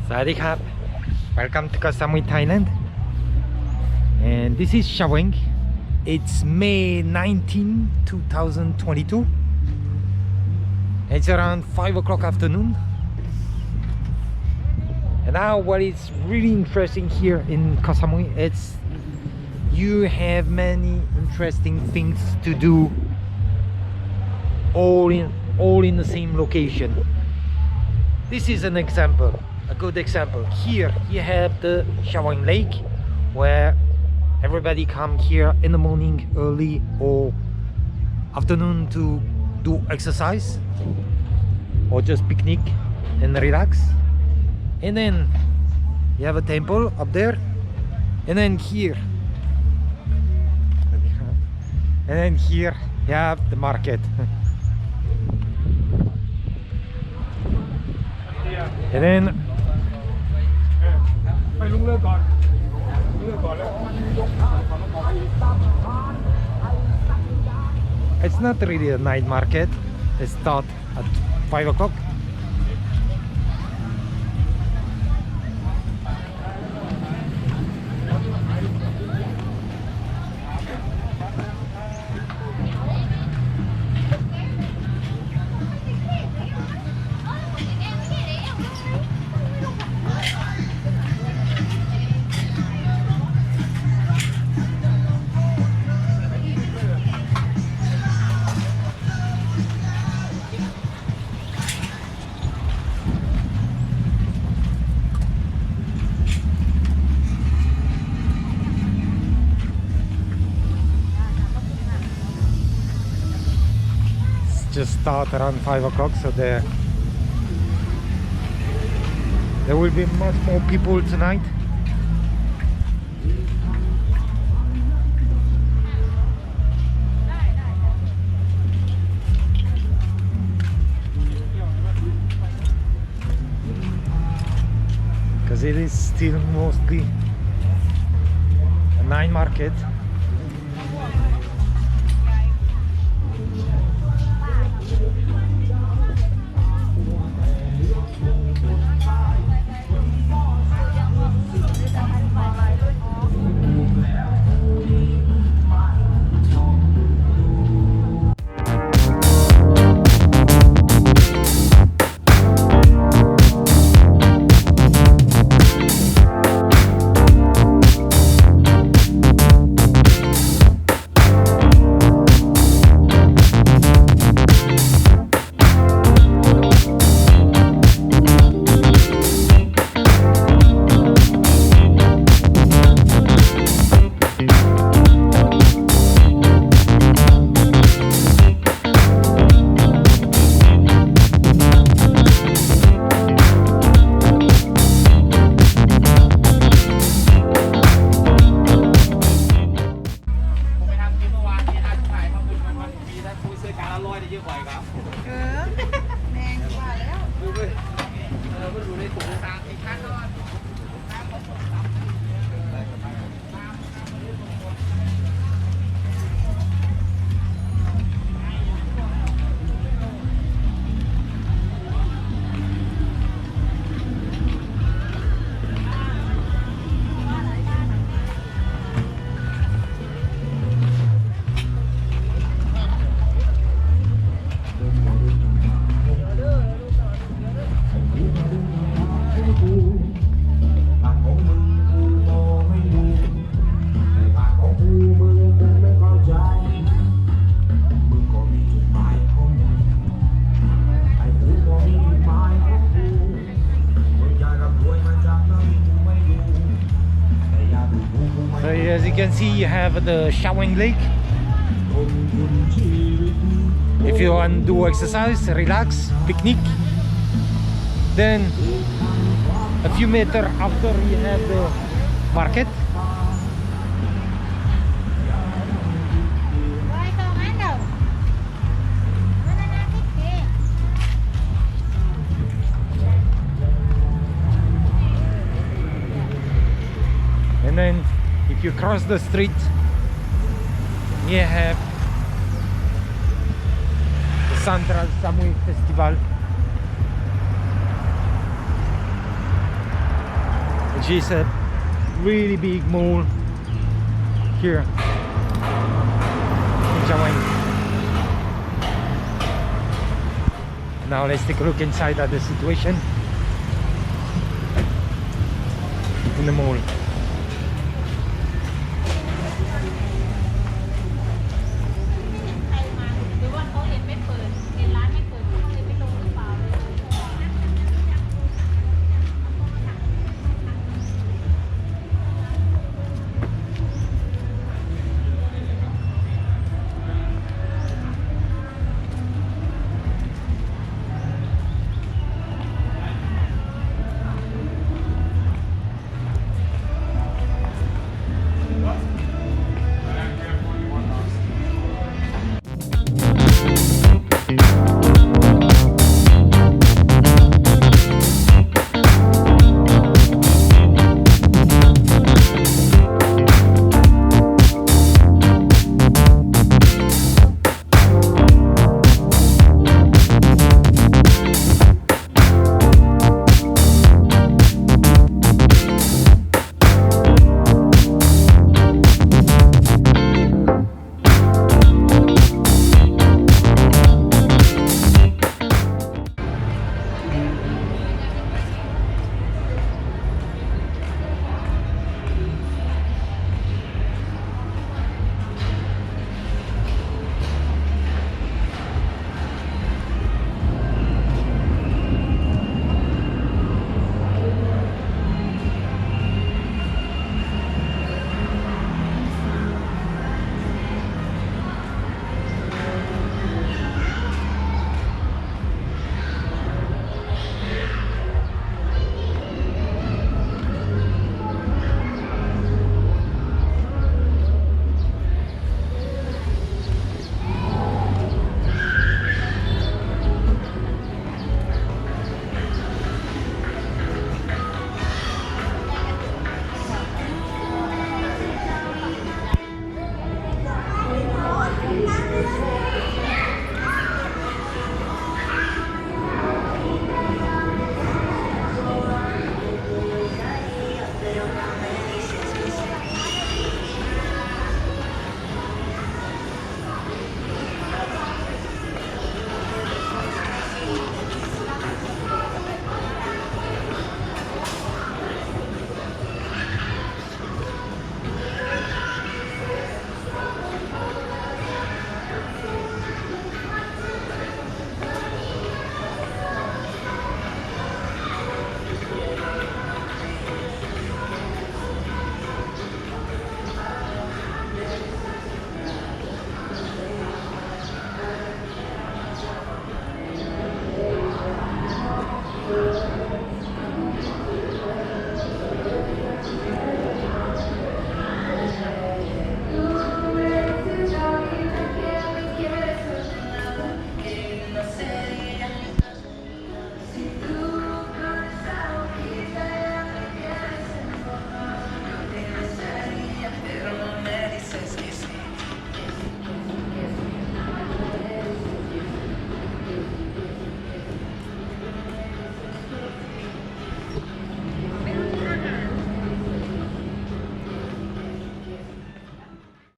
Sawadee krap. Welcome to KOH SAMUI Thailand. And this is Chaweng. It's May 19, 2022. It's around 5 o'clock afternoon. And now what is really interesting here in KOH SAMUI, it's you have many interesting things to do all in the same location. This is an example, a good example. Here you have the Chaweng Lake, where everybody come here in the morning early or afternoon to do exercise or just picnic and relax. And then you have a temple up there, and then here you have the market. And then it's not really a night market. It starts at 5 o'clock. Just start around 5 o'clock, so there will be much more people tonight. Because it is still mostly a night market. So as you can see, you have the Chaweng Lake. If you want to do exercise, relax, picnic, then a few meters after you have the market. And then if you cross the street, you have the Central Samui Festival. which is a really big mall here in Chaweng. Now let's take a look inside at the situation in the mall.